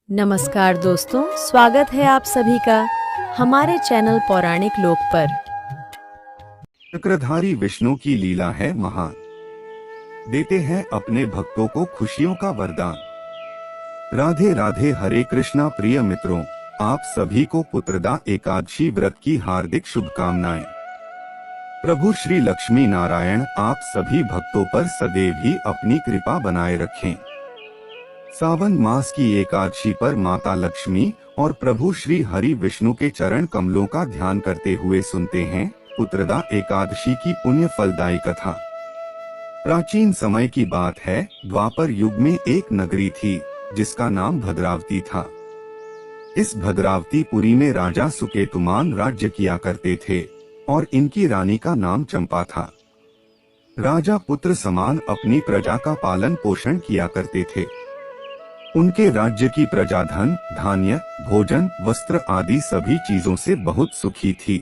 नमस्कार दोस्तों, स्वागत है आप सभी का हमारे चैनल पौराणिक लोक पर। चक्रधारी विष्णु की लीला है महान, देते हैं अपने भक्तों को खुशियों का वरदान। राधे राधे, हरे कृष्णा प्रिय मित्रों, आप सभी को पुत्रदा एकादशी व्रत की हार्दिक शुभकामनाएं। प्रभु श्री लक्ष्मी नारायण आप सभी भक्तों पर सदैव ही अपनी कृपा बनाए रखें। सावन मास की एकादशी पर माता लक्ष्मी और प्रभु श्री हरि विष्णु के चरण कमलों का ध्यान करते हुए सुनते हैं पुत्रदा एकादशी की पुण्य फलदायी कथा। प्राचीन समय की बात है, द्वापर युग में एक नगरी थी जिसका नाम भद्रावती था। इस भद्रावतीपुरी में राजा सुकेतुमान राज्य किया करते थे और इनकी रानी का नाम चंपा था। राजा पुत्र समान अपनी प्रजा का पालन पोषण किया करते थे। उनके राज्य की प्रजा धन, धान्य, भोजन, वस्त्र आदि सभी चीजों से बहुत सुखी थी।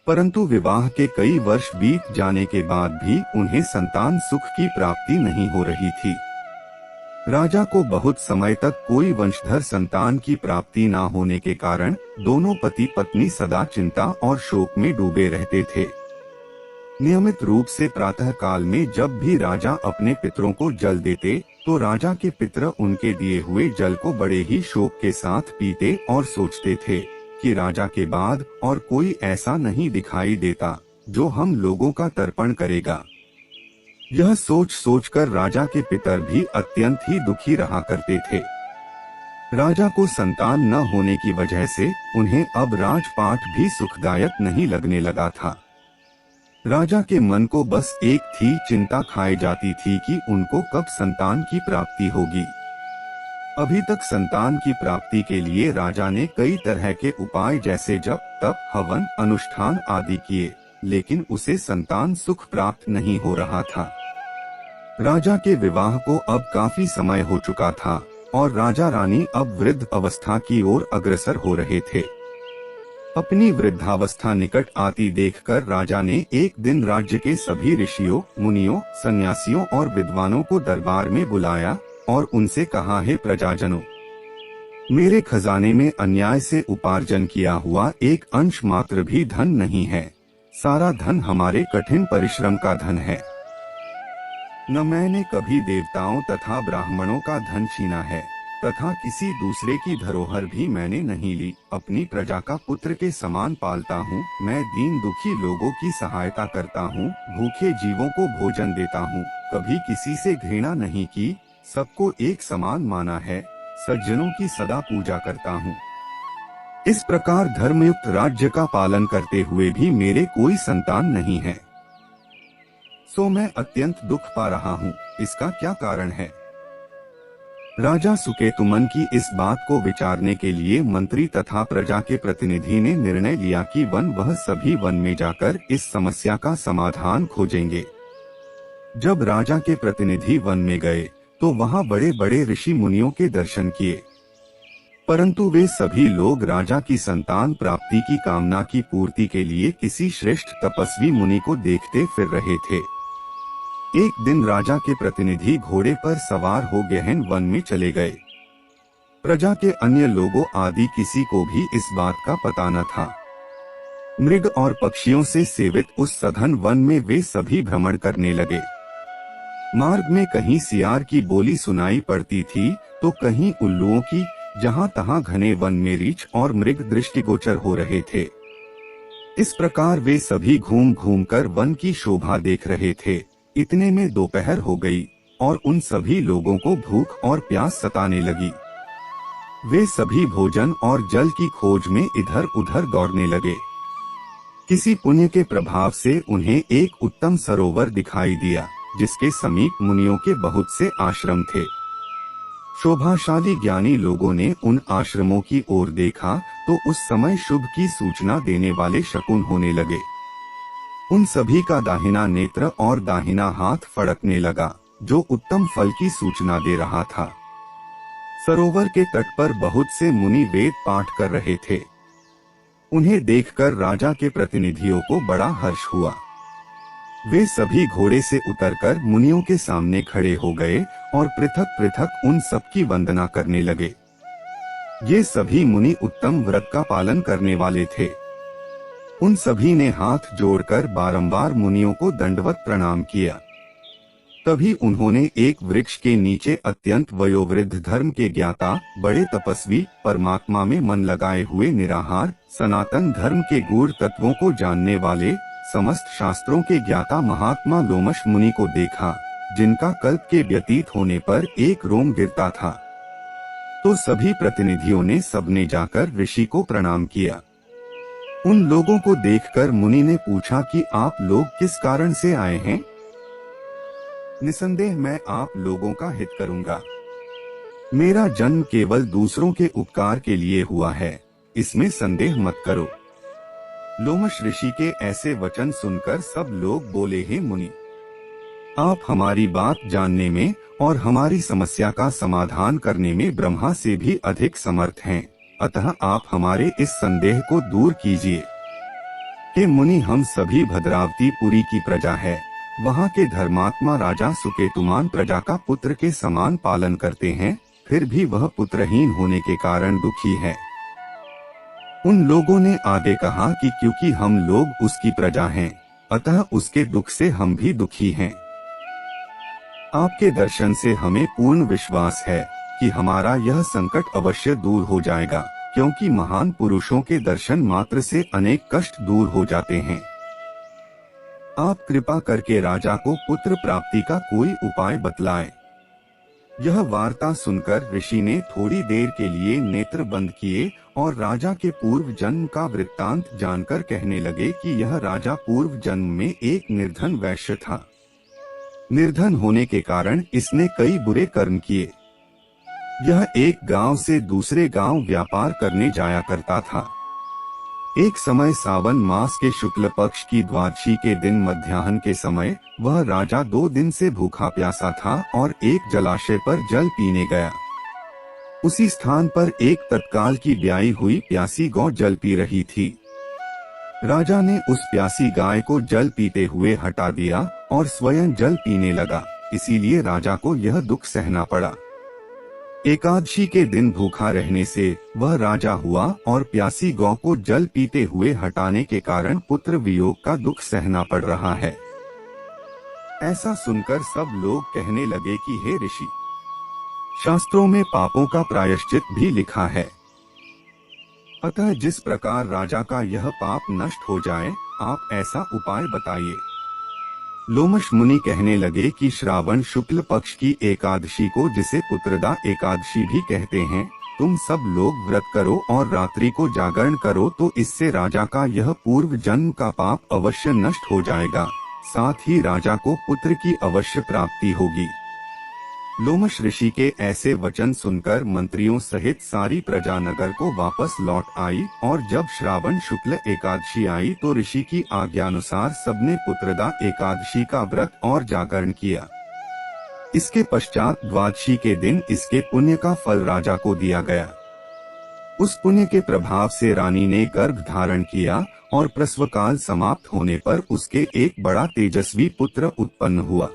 परंतु विवाह के कई वर्ष बीत जाने के बाद भी उन्हें संतान सुख की प्राप्ति नहीं हो रही थी। राजा को बहुत समय तक कोई वंशधर संतान की प्राप्ति न होने के कारण दोनों पति पत्नी सदा चिंता और शोक में डूबे रहते थे। नियमित रूप से प्रातः काल में जब भी राजा अपने पितरों को जल देते तो राजा के पितर उनके दिए हुए जल को बड़े ही शोक के साथ पीते और सोचते थे कि राजा के बाद और कोई ऐसा नहीं दिखाई देता जो हम लोगों का तर्पण करेगा। यह सोच कर राजा के पितर भी अत्यंत ही दुखी रहा करते थे। राजा को संतान न होने की वजह से उन्हें अब राजपाट भी सुखदायक नहीं लगने लगा था। राजा के मन को बस एक थी चिंता खाई जाती थी कि उनको कब संतान की प्राप्ति होगी। अभी तक संतान की प्राप्ति के लिए राजा ने कई तरह के उपाय जैसे जप, तप, हवन, अनुष्ठान आदि किए, लेकिन उसे संतान सुख प्राप्त नहीं हो रहा था। राजा के विवाह को अब काफी समय हो चुका था और राजा रानी अब वृद्ध अवस्था की ओर अग्रसर हो रहे थे। अपनी वृद्धावस्था निकट आती देखकर राजा ने एक दिन राज्य के सभी ऋषियों, मुनियों, सन्यासियों और विद्वानों को दरबार में बुलाया और उनसे कहा, हे प्रजाजनों, मेरे खजाने में अन्याय से उपार्जन किया हुआ एक अंश मात्र भी धन नहीं है। सारा धन हमारे कठिन परिश्रम का धन है। न मैंने कभी देवताओं तथा ब्राह्मणों का धन छीना है तथा किसी दूसरे की धरोहर भी मैंने नहीं ली। अपनी प्रजा का पुत्र के समान पालता हूँ। मैं दीन दुखी लोगों की सहायता करता हूँ, भूखे जीवों को भोजन देता हूँ, कभी किसी से घृणा नहीं की, सबको एक समान माना है, सज्जनों की सदा पूजा करता हूँ। इस प्रकार धर्मयुक्त राज्य का पालन करते हुए भी मेरे कोई संतान नहीं है, सो मैं अत्यंत दुख पा रहा हूँ। इसका क्या कारण है? राजा सुकेतुमन की इस बात को विचारने के लिए मंत्री तथा प्रजा के प्रतिनिधि ने निर्णय लिया कि वह सभी वन में जाकर इस समस्या का समाधान खोजेंगे। जब राजा के प्रतिनिधि वन में गए तो वहां बड़े बड़े ऋषि मुनियों के दर्शन किए, परंतु वे सभी लोग राजा की संतान प्राप्ति की कामना की पूर्ति के लिए किसी श्रेष्ठ तपस्वी मुनि को देखते फिर रहे थे। एक दिन राजा के प्रतिनिधि घोड़े पर सवार हो गहन वन में चले गए। प्रजा के अन्य लोगों आदि किसी को भी इस बात का पता न था। मृग और पक्षियों से सेवित उस सघन वन में वे सभी भ्रमण करने लगे। मार्ग में कहीं सियार की बोली सुनाई पड़ती थी तो कहीं उल्लुओं की। जहां तहां घने वन में रीछ और मृग दृष्टिगोचर हो रहे थे। इस प्रकार वे सभी घूम घूम कर वन की शोभा देख रहे थे। इतने में दोपहर हो गई और उन सभी लोगों को भूख और प्यास सताने लगी। वे सभी भोजन और जल की खोज में इधर उधर दौड़ने लगे। किसी पुण्य के प्रभाव से उन्हें एक उत्तम सरोवर दिखाई दिया जिसके समीप मुनियों के बहुत से आश्रम थे। शोभाशाली ज्ञानी लोगों ने उन आश्रमों की ओर देखा तो उस समय शुभ की सूचना देने वाले शकुन होने लगे। उन सभी का दाहिना नेत्र और दाहिना हाथ फड़कने लगा जो उत्तम फल की सूचना दे रहा था। सरोवर के तट पर बहुत से मुनि वेद पाठ कर रहे थे। उन्हें देखकर राजा के प्रतिनिधियों को बड़ा हर्ष हुआ। वे सभी घोड़े से उतरकर मुनियों के सामने खड़े हो गए और पृथक पृथक उन सबकी वंदना करने लगे। ये सभी मुनि उत्तम व्रत का पालन करने वाले थे। उन सभी ने हाथ जोड़कर बारंबार मुनियों को दंडवत प्रणाम किया। तभी उन्होंने एक वृक्ष के नीचे अत्यंत वयोवृद्ध धर्म के ज्ञाता, बड़े तपस्वी, परमात्मा में मन लगाए हुए निराहार, सनातन धर्म के गूढ़ तत्वों को जानने वाले, समस्त शास्त्रों के ज्ञाता महात्मा लोमश मुनि को देखा, जिनका कल्प के व्यतीत होने पर एक रोम गिरता था। तो सभी प्रतिनिधियों ने सबने जाकर ऋषि को प्रणाम किया। उन लोगों को देखकर मुनि ने पूछा कि आप लोग किस कारण से आए हैं? निसंदेह मैं आप लोगों का हित करूंगा। मेरा जन्म केवल दूसरों के उपकार के लिए हुआ है, इसमें संदेह मत करो। लोमश ऋषि के ऐसे वचन सुनकर सब लोग बोले, हे मुनि, आप हमारी बात जानने में और हमारी समस्या का समाधान करने में ब्रह्मा से भी अधिक समर्थ हैं, अतः आप हमारे इस संदेह को दूर कीजिए। हे मुनि, हम सभी भद्रावती पुरी की प्रजा है। वहाँ के धर्मात्मा राजा सुकेतुमान प्रजा का पुत्र के समान पालन करते हैं, फिर भी वह पुत्रहीन होने के कारण दुखी है। उन लोगों ने आगे कहा कि क्योंकि हम लोग उसकी प्रजा हैं, अतः उसके दुख से हम भी दुखी हैं। आपके दर्शन से हमें पूर्ण विश्वास है कि हमारा यह संकट अवश्य दूर हो जाएगा, क्योंकि महान पुरुषों के दर्शन मात्र से अनेक कष्ट दूर हो जाते हैं। आप कृपा करके राजा को पुत्र प्राप्ति का कोई उपाय बतलाएं। यह वार्ता सुनकर ऋषि ने थोड़ी देर के लिए नेत्र बंद किए और राजा के पूर्व जन्म का वृत्तांत जानकर कहने लगे कि यह राजा पूर्व जन्म में एक निर्धन वैश्य था। निर्धन होने के कारण इसने कई बुरे कर्म किए। यह एक गांव से दूसरे गांव व्यापार करने जाया करता था। एक समय सावन मास के शुक्ल पक्ष की द्वादशी के दिन मध्याह्न के समय वह राजा 2 दिन से भूखा प्यासा था और एक जलाशय पर जल पीने गया। उसी स्थान पर एक तत्काल की ब्याई हुई प्यासी गौ जल पी रही थी। राजा ने उस प्यासी गाय को जल पीते हुए हटा दिया और स्वयं जल पीने लगा, इसीलिए राजा को यह दुख सहना पड़ा। एकादशी के दिन भूखा रहने से वह राजा हुआ और प्यासी गौ को जल पीते हुए हटाने के कारण पुत्र वियोग का दुख सहना पड़ रहा है। ऐसा सुनकर सब लोग कहने लगे कि हे ऋषि, शास्त्रों में पापों का प्रायश्चित भी लिखा है, अतः जिस प्रकार राजा का यह पाप नष्ट हो जाए, आप ऐसा उपाय बताइए। लोमश मुनि कहने लगे कि श्रावण शुक्ल पक्ष की एकादशी को, जिसे पुत्रदा एकादशी भी कहते हैं, तुम सब लोग व्रत करो और रात्रि को जागरण करो, तो इससे राजा का यह पूर्व जन्म का पाप अवश्य नष्ट हो जाएगा, साथ ही राजा को पुत्र की अवश्य प्राप्ति होगी। लोमश ऋषि के ऐसे वचन सुनकर मंत्रियों सहित सारी प्रजा नगर को वापस लौट आई और जब श्रावण शुक्ल एकादशी आई तो ऋषि की आज्ञानुसार सबने पुत्रदा एकादशी का व्रत और जागरण किया। इसके पश्चात द्वादशी के दिन इसके पुण्य का फल राजा को दिया गया। उस पुण्य के प्रभाव से रानी ने गर्भ धारण किया और प्रसव काल समाप्त होने पर उसके एक बड़ा तेजस्वी पुत्र उत्पन्न हुआ।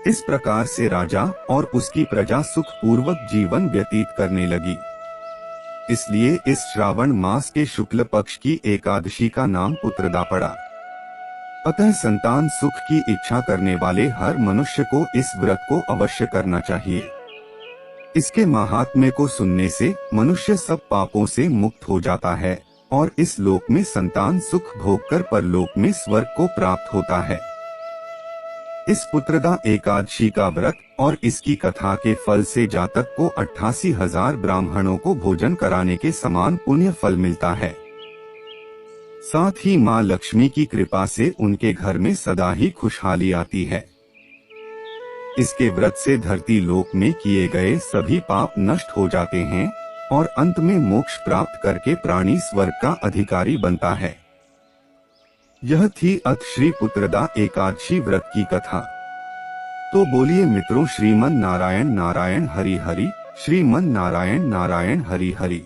इस प्रकार से राजा और उसकी प्रजा सुख पूर्वक जीवन व्यतीत करने लगी। इसलिए इस श्रावण मास के शुक्ल पक्ष की एकादशी का नाम पुत्रदा पड़ा। अतः संतान सुख की इच्छा करने वाले हर मनुष्य को इस व्रत को अवश्य करना चाहिए। इसके महात्म्य को सुनने से मनुष्य सब पापों से मुक्त हो जाता है और इस लोक में संतान सुख भोगकर परलोक में स्वर्ग को प्राप्त होता है। इस पुत्रदा एकादशी का व्रत और इसकी कथा के फल से जातक को 88,000 ब्राह्मणों को भोजन कराने के समान पुण्य फल मिलता है। साथ ही माँ लक्ष्मी की कृपा से उनके घर में सदा ही खुशहाली आती है। इसके व्रत से धरती लोक में किए गए सभी पाप नष्ट हो जाते हैं और अंत में मोक्ष प्राप्त करके प्राणी स्वर्ग का अधिकारी बनता है। यह थी अथ श्री पुत्रदा एकादशी व्रत की कथा। तो बोलिए मित्रों, श्रीमन नारायण नारायण हरि हरि, श्रीमन नारायण नारायण हरि हरि।